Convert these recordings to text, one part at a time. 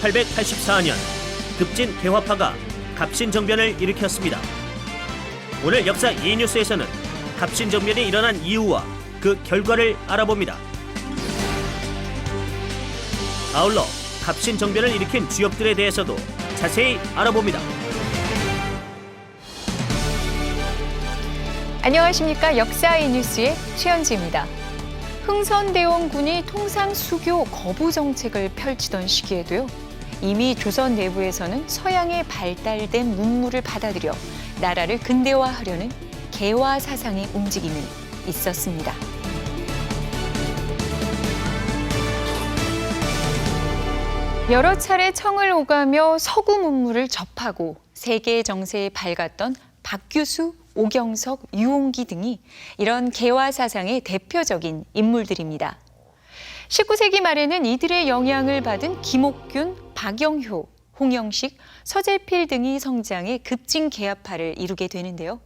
1884년 급진 개화파가 갑신정변을 일으켰습니다. 오늘 역사 E뉴스에서는 갑신정변이 일어난 이유와 그 결과를 알아봅니다. 아울러 갑신정변을 일으킨 주역들에 대해서도 자세히 알아봅니다. 안녕하십니까. 역사 E뉴스의 최현지입니다. 흥선대원군이 통상 수교 거부 정책을 펼치던 시기에도요. 이미 조선 내부에서는 서양에 발달된 문물을 받아들여 나라를 근대화하려는 개화 사상의 움직임이 있었습니다. 여러 차례 청을 오가며 서구 문물을 접하고 세계 정세에 밝았던 박규수, 오경석, 유홍기 등이 이런 개화 사상의 대표적인 인물들입니다. 19세기 말에는 이들의 영향을 받은 김옥균, 박영효, 홍영식, 서재필 등이 성장해 급진 개화파를 이루게 되는데요.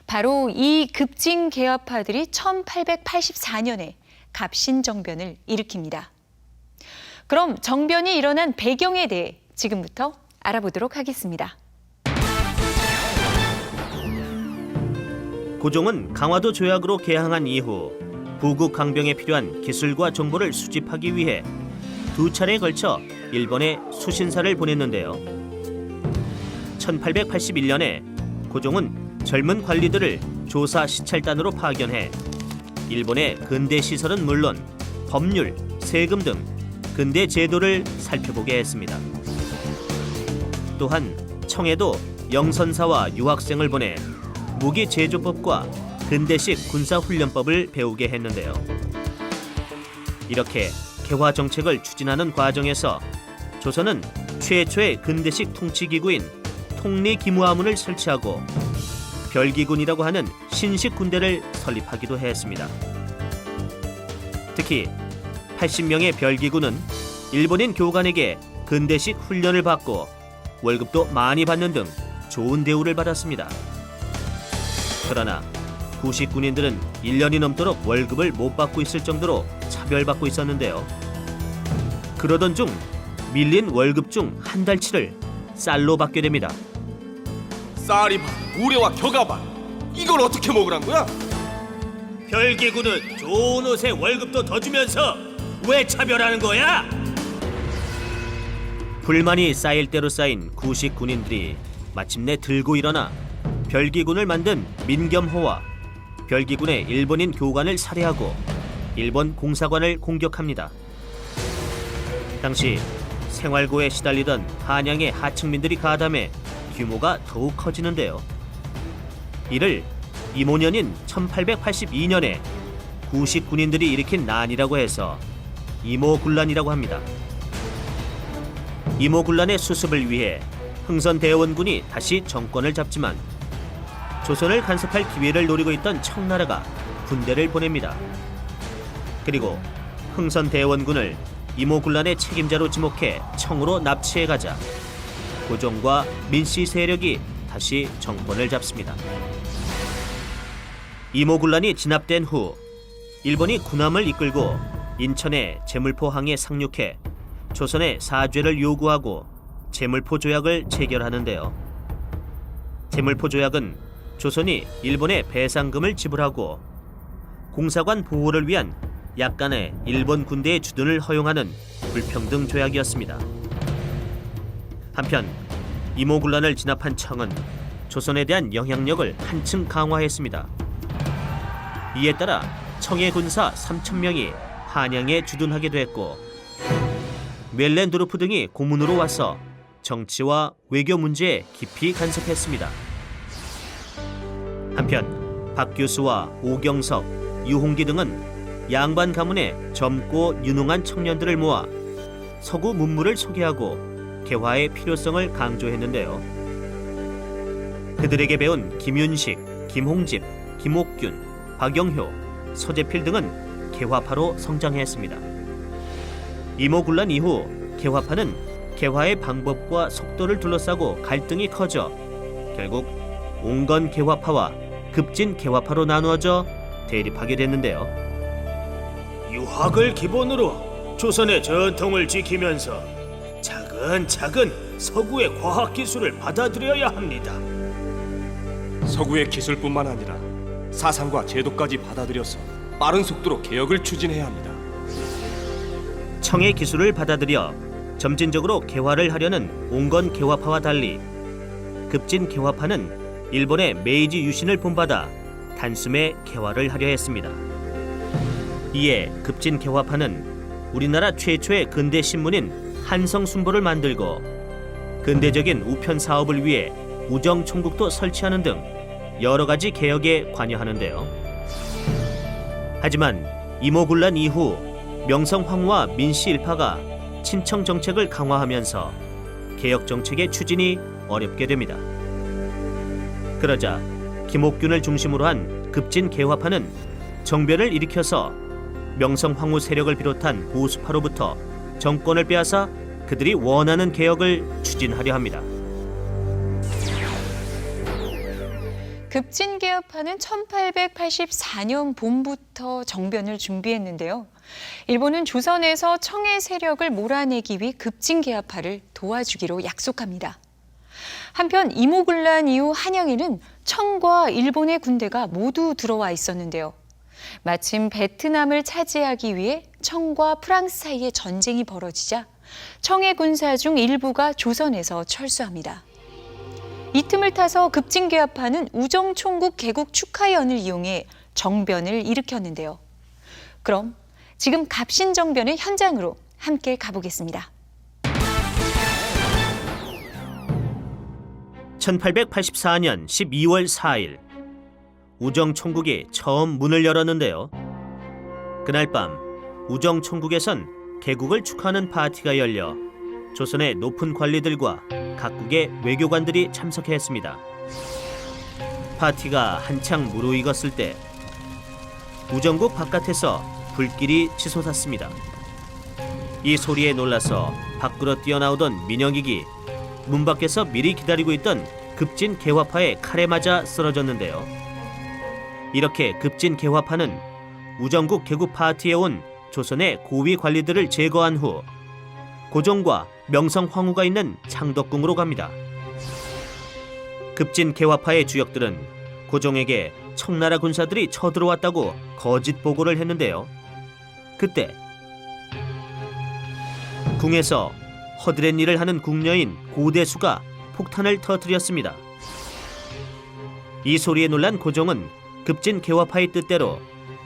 바로 이 급진 개화파들이 1884년에 갑신정변을 일으킵니다. 그럼 정변이 일어난 배경에 대해 지금부터 알아보도록 하겠습니다. 고종은 강화도 조약으로 개항한 이후 부국 강병에 필요한 기술과 정보를 수집하기 위해 두 차례에 걸쳐 일본에 수신사를 보냈는데요. 1881년에 고종은 젊은 관리들을 조사 시찰단으로 파견해 일본의 근대 시설은 물론 법률, 세금 등 근대 제도를 살펴보게 했습니다. 또한 청에도 영선사와 유학생을 보내 무기 제조법과 근대식 군사훈련법을 배우게 했는데요. 이렇게 개화 정책을 추진하는 과정에서 조선은 최초의 근대식 통치기구인 통리기무하문을 설치하고 별기군이라고 하는 신식 군대를 설립하기도 했습니다. 특히 80명의 별기군은 일본인 교관에게 근대식 훈련을 받고 월급도 많이 받는 등 좋은 대우를 받았습니다. 그러나 구식 군인들은 1년이 넘도록 월급을 못 받고 있을 정도로 차별받고 있었는데요. 그러던 중 밀린 월급 중 한 달치를 쌀로 받게 됩니다. 쌀이 반, 우레와 겨가 반. 이걸 어떻게 먹으란 거야? 별기군은 좋은 옷에 월급도 더 주면서 왜 차별하는 거야? 불만이 쌓일 대로 쌓인 구식 군인들이 마침내 들고 일어나 별기군을 만든 민겸호와 별기군의 일본인 교관을 살해하고 일본 공사관을 공격합니다. 당시 생활고에 시달리던 한양의 하층민들이 가담해 규모가 더욱 커지는데요. 이를 이모년인 1882년에 구식 군인들이 일으킨 난이라고 해서 이모군란이라고 합니다. 이모군란의 수습을 위해 흥선대원군이 다시 정권을 잡지만 조선을 간섭할 기회를 노리고 있던 청나라가 군대를 보냅니다. 그리고 흥선대원군을 이모군란의 책임자로 지목해 청으로 납치해 가자 고종과 민씨 세력이 다시 정권을 잡습니다. 이모군란이 진압된 후 일본이 군함을 이끌고 인천의 제물포항에 상륙해 조선의 사죄를 요구하고 제물포 조약을 체결하는데요. 제물포 조약은 조선이 일본에 배상금을 지불하고 공사관 보호를 위한 약간의 일본 군대의 주둔을 허용하는 불평등 조약이었습니다. 한편 이모군란을 진압한 청은 조선에 대한 영향력을 한층 강화했습니다. 이에 따라 청의 군사 3,000명이 한양에 주둔하게 됐고 멜렌도르프 등이 고문으로 와서 정치와 외교 문제에 깊이 간섭했습니다. 한편 박규수와 오경석, 유홍기 등은 양반 가문의 젊고 유능한 청년들을 모아 서구 문물을 소개하고 개화의 필요성을 강조했는데요. 그들에게 배운 김윤식, 김홍집, 김옥균, 박영효, 서재필 등은 개화파로 성장했습니다. 이모군란 이후 개화파는 개화의 방법과 속도를 둘러싸고 갈등이 커져 결국 옹건 개화파와 급진 개화파로 나누어져 대립하게 됐는데요. 유학을 기본으로 조선의 전통을 지키면서 큰 작은 서구의 과학 기술을 받아들여야 합니다. 서구의 기술뿐만 아니라 사상과 제도까지 받아들여서 빠른 속도로 개혁을 추진해야 합니다. 청의 기술을 받아들여 점진적으로 개화를 하려는 온건 개화파와 달리 급진 개화파는 일본의 메이지 유신을 본받아 단숨에 개화를 하려 했습니다. 이에 급진 개화파는 우리나라 최초의 근대 신문인 한성순보를 만들고 근대적인 우편 사업을 위해 우정 총국도 설치하는 등 여러 가지 개혁에 관여하는데요. 하지만 이모군란 이후 명성황후와 민씨 일파가 친청 정책을 강화하면서 개혁 정책의 추진이 어렵게 됩니다. 그러자 김옥균을 중심으로 한 급진 개화파는 정변을 일으켜서 명성황후 세력을 비롯한 보수파로부터 정권을 빼앗아 그들이 원하는 개혁을 추진하려 합니다. 급진개혁파는 1884년 봄부터 정변을 준비했는데요. 일본은 조선에서 청의 세력을 몰아내기 위해 급진개혁파를 도와주기로 약속합니다. 한편 이모군란 이후 한양에는 청과 일본의 군대가 모두 들어와 있었는데요. 마침 베트남을 차지하기 위해 청과 프랑스 사이에 전쟁이 벌어지자 청의 군사 중 일부가 조선에서 철수합니다. 이 틈을 타서 급진개혁파는 우정총국 개국 축하연을 이용해 정변을 일으켰는데요. 그럼 지금 갑신정변의 현장으로 함께 가보겠습니다. 1884년 12월 4일 우정총국이 처음 문을 열었는데요. 그날 밤 우정총국에선 개국을 축하하는 파티가 열려 조선의 높은 관리들과 각국의 외교관들이 참석해 했습니다. 파티가 한창 무르익었을 때 우정국 바깥에서 불길이 치솟았습니다. 이 소리에 놀라서 밖으로 뛰어나오던 민영익이 문 밖에서 미리 기다리고 있던 급진 개화파의 칼에 맞아 쓰러졌는데요. 이렇게 급진 개화파는 우정국 개국 파티에 온 조선의 고위 관리들을 제거한 후 고종과 명성황후가 있는 창덕궁으로 갑니다. 급진 개화파의 주역들은 고종에게 청나라 군사들이 쳐들어왔다고 거짓 보고를 했는데요. 그때 궁에서 허드렛 일을 하는 궁녀인 고대수가 폭탄을 터뜨렸습니다. 이 소리에 놀란 고종은 급진 개화파의 뜻대로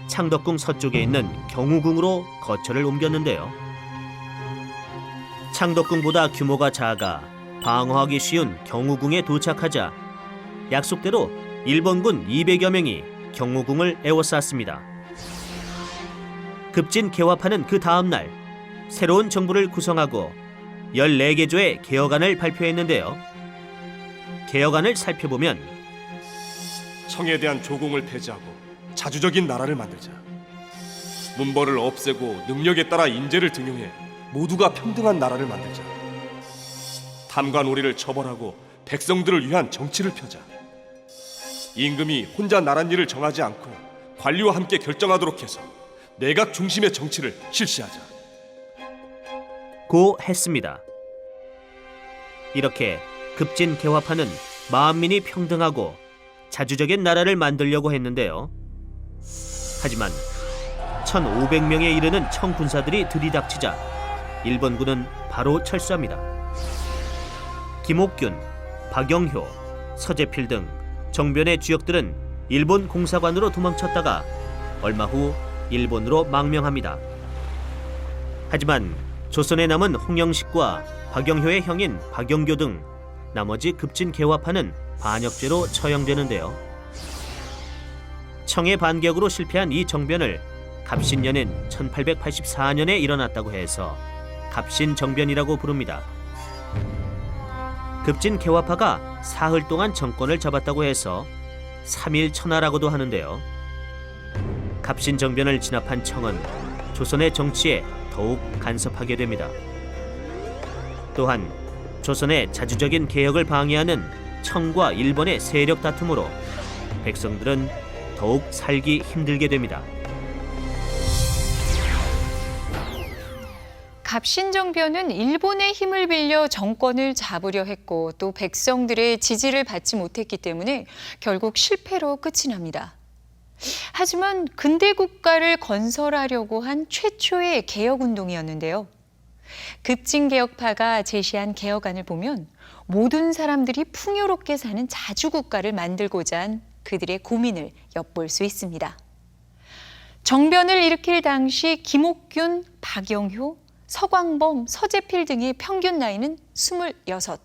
창덕궁 서쪽에 있는 경우궁으로 거처를 옮겼는데요. 창덕궁보다 규모가 작아 방어하기 쉬운 경우궁에 도착하자 약속대로 일본군 200여 명이 경우궁을 에워쌌습니다. 급진 개화파는 그 다음 날 새로운 정부를 구성하고 14개 조의 개혁안을 발표했는데요. 개혁안을 살펴보면 청에 대한 조공을 폐지하고 자주적인 나라를 만들자. 문벌을 없애고 능력에 따라 인재를 등용해 모두가 평등한 나라를 만들자. 탐관오리를 처벌하고 백성들을 위한 정치를 펴자. 임금이 혼자 나란 일을 정하지 않고 관리와 함께 결정하도록 해서 내각 중심의 정치를 실시하자. 고 했습니다. 이렇게 급진 개화파는 만민이 평등하고 자주적인 나라를 만들려고 했는데요. 하지만 1,500명에 이르는 청 군사들이 들이닥치자 일본군은 바로 철수합니다. 김옥균, 박영효, 서재필 등 정변의 주역들은 일본 공사관으로 도망쳤다가 얼마 후 일본으로 망명합니다. 하지만 조선에 남은 홍영식과 박영효의 형인 박영교 등 나머지 급진 개화파는 반역죄로 처형되는데요. 청의 반격으로 실패한 이 정변을 갑신년인 1884년에 일어났다고 해서 갑신정변이라고 부릅니다. 급진 개화파가 사흘 동안 정권을 잡았다고 해서 3일 천하라고도 하는데요. 갑신정변을 진압한 청은 조선의 정치에 더욱 간섭하게 됩니다. 또한 조선의 자주적인 개혁을 방해하는 청과 일본의 세력 다툼으로 백성들은 더욱 살기 힘들게 됩니다. 갑신정변은 일본의 힘을 빌려 정권을 잡으려 했고 또 백성들의 지지를 받지 못했기 때문에 결국 실패로 끝이 납니다. 하지만 근대 국가를 건설하려고 한 최초의 개혁운동이었는데요. 급진개혁파가 제시한 개혁안을 보면 모든 사람들이 풍요롭게 사는 자주국가를 만들고자 한 그들의 고민을 엿볼 수 있습니다. 정변을 일으킬 당시 김옥균, 박영효, 서광범, 서재필 등의 평균 나이는 26.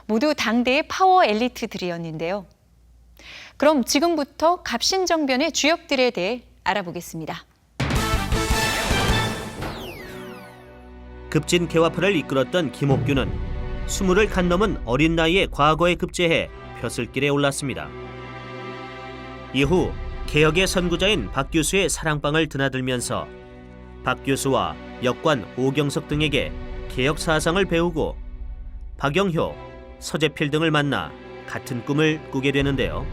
모두 당대의 파워 엘리트들이었는데요. 그럼 지금부터 갑신정변의 주역들에 대해 알아보겠습니다. 급진 개화파를 이끌었던 김옥균은 20을 간 넘은 어린 나이에 과거에 급제해 벼슬길에 올랐습니다. 이후 개혁의 선구자인 박 교수의 사랑방을 드나들면서 박 교수와 역관 오경석 등에게 개혁 사상을 배우고 박영효, 서재필 등을 만나 같은 꿈을 꾸게 되는데요.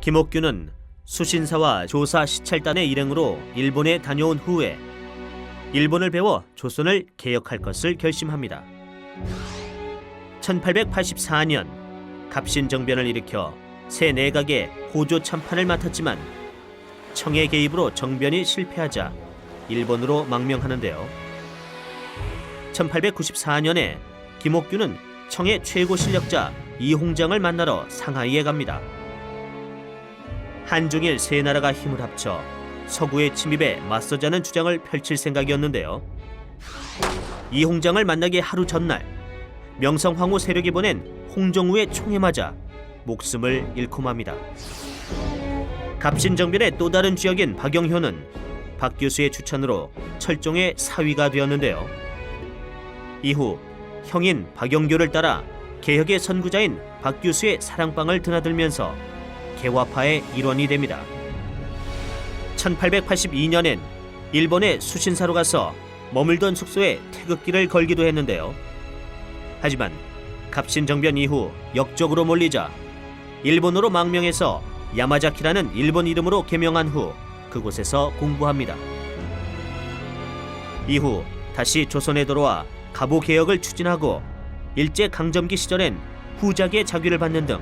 김옥균은 수신사와 조사 시찰단의 일행으로 일본에 다녀온 후에 일본을 배워 조선을 개혁할 것을 결심합니다. 1884년 갑신정변을 일으켜 새 내각의 호조 참판을 맡았지만 청의 개입으로 정변이 실패하자 일본으로 망명하는데요. 1894년에 김옥균은 청의 최고 실력자 이홍장을 만나러 상하이에 갑니다. 한중일 세 나라가 힘을 합쳐 서구의 침입에 맞서자는 주장을 펼칠 생각이었는데요. 이홍장을 만나기 하루 전날 명성황후 세력이 보낸 홍정우의 총에 맞아 목숨을 잃고 맙니다. 갑신정변의 또 다른 주역인 박영효는 박 교수의 추천으로 철종의 사위가 되었는데요. 이후 형인 박영교를 따라 개혁의 선구자인 박 교수의 사랑방을 드나들면서 개화파의 일원이 됩니다. 1882년엔 일본의 수신사로 가서 머물던 숙소에 태극기를 걸기도 했는데요. 하지만 갑신정변 이후 역적으로 몰리자 일본으로 망명해서 야마자키라는 일본 이름으로 개명한 후 그곳에서 공부합니다. 이후 다시 조선에 돌아와 갑오 개혁을 추진하고 일제강점기 시절엔 후작의 자귀를 받는 등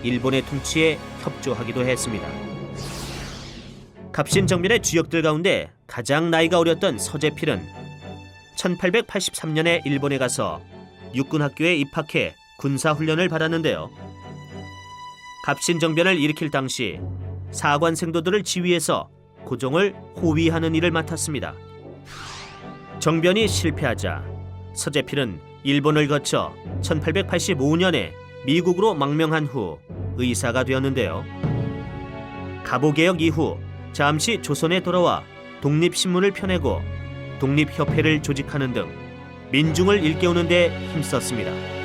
일본의 통치에 협조하기도 했습니다. 갑신정변의 주역들 가운데 가장 나이가 어렸던 서재필은 1883년에 일본에 가서 육군학교에 입학해 군사훈련을 받았는데요. 갑신정변을 일으킬 당시 사관생도들을 지휘해서 고종을 호위하는 일을 맡았습니다. 정변이 실패하자 서재필은 일본을 거쳐 1885년에 미국으로 망명한 후 의사가 되었는데요. 갑오개혁 이후 잠시 조선에 돌아와 독립신문을 펴내고 독립협회를 조직하는 등 민중을 일깨우는 데 힘썼습니다.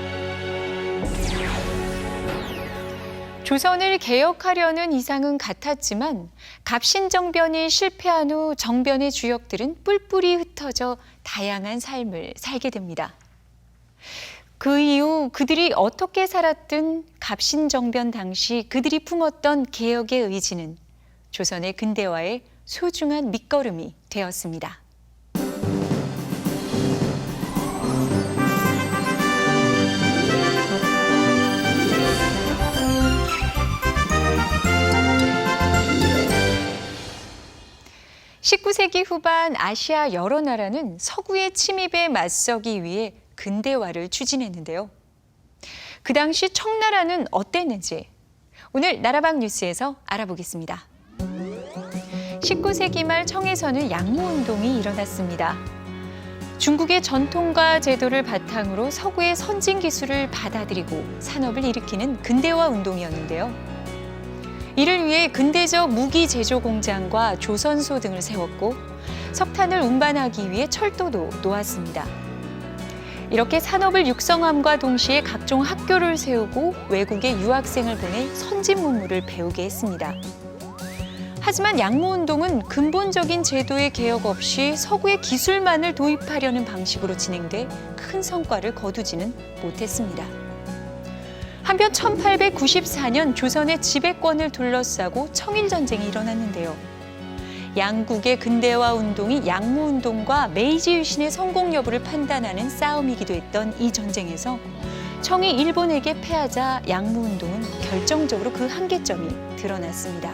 조선을 개혁하려는 이상은 같았지만 갑신정변이 실패한 후 정변의 주역들은 뿔뿔이 흩어져 다양한 삶을 살게 됩니다. 그 이후 그들이 어떻게 살았든 갑신정변 당시 그들이 품었던 개혁의 의지는 조선의 근대화의 소중한 밑거름이 되었습니다. (19세기) 후반 아시아 여러 나라는 서구의 침입에 맞서기 위해 근대화를 추진했는데요. 그 당시 청나라는 어땠는지 오늘 나라방 뉴스에서 알아보겠습니다. 19세기 말 청에서는 양모운동이 일어났습니다. 중국의 전통과 제도를 바탕으로 서구의 선진 기술을 받아들이고 산업을 일으키는 근대화 운동이었는데요. 이를 위해 근대적 무기 제조 공장과 조선소 등을 세웠고 석탄을 운반하기 위해 철도도 놓았습니다. 이렇게 산업을 육성함과 동시에 각종 학교를 세우고 외국에 유학생을 보내 선진 문물을 배우게 했습니다. 하지만 양모운동은 근본적인 제도의 개혁 없이 서구의 기술만을 도입하려는 방식으로 진행돼 큰 성과를 거두지는 못했습니다. 한편 1894년 조선의 지배권을 둘러싸고 청일전쟁이 일어났는데요. 양국의 근대화 운동이 양무운동과 메이지 유신의 성공 여부를 판단하는 싸움이기도 했던 이 전쟁에서 청이 일본에게 패하자 양무운동은 결정적으로 그 한계점이 드러났습니다.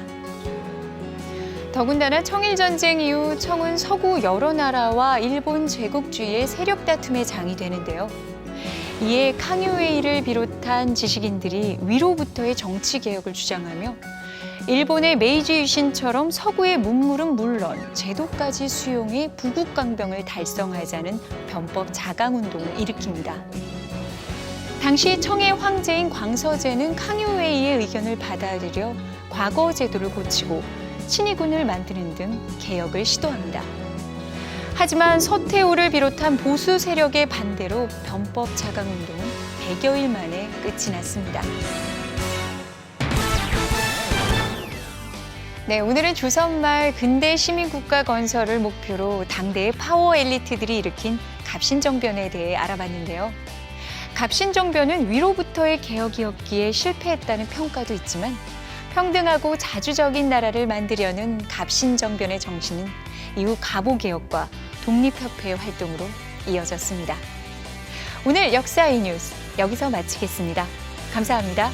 더군다나 청일전쟁 이후 청은 서구 여러 나라와 일본 제국주의의 세력 다툼의 장이 되는데요. 이에 캉유에이를 비롯한 지식인들이 위로부터의 정치개혁을 주장하며 일본의 메이지 유신처럼 서구의 문물은 물론 제도까지 수용해 부국강병을 달성하자는 변법 자강운동을 일으킵니다. 당시 청의 황제인 광서제는 캉유에이의 의견을 받아들여 과거 제도를 고치고 친위군을 만드는 등 개혁을 시도합니다. 하지만 서태후를 비롯한 보수 세력의 반대로 변법 자강운동은 100여일 만에 끝이 났습니다. 네, 오늘은 조선 말 근대 시민국가 건설을 목표로 당대의 파워 엘리트들이 일으킨 갑신정변에 대해 알아봤는데요. 갑신정변은 위로부터의 개혁이었기에 실패했다는 평가도 있지만 평등하고 자주적인 나라를 만들려는 갑신정변의 정신은 이후 갑오개혁과 독립협회의 활동으로 이어졌습니다. 오늘 역사 이뉴스 여기서 마치겠습니다. 감사합니다.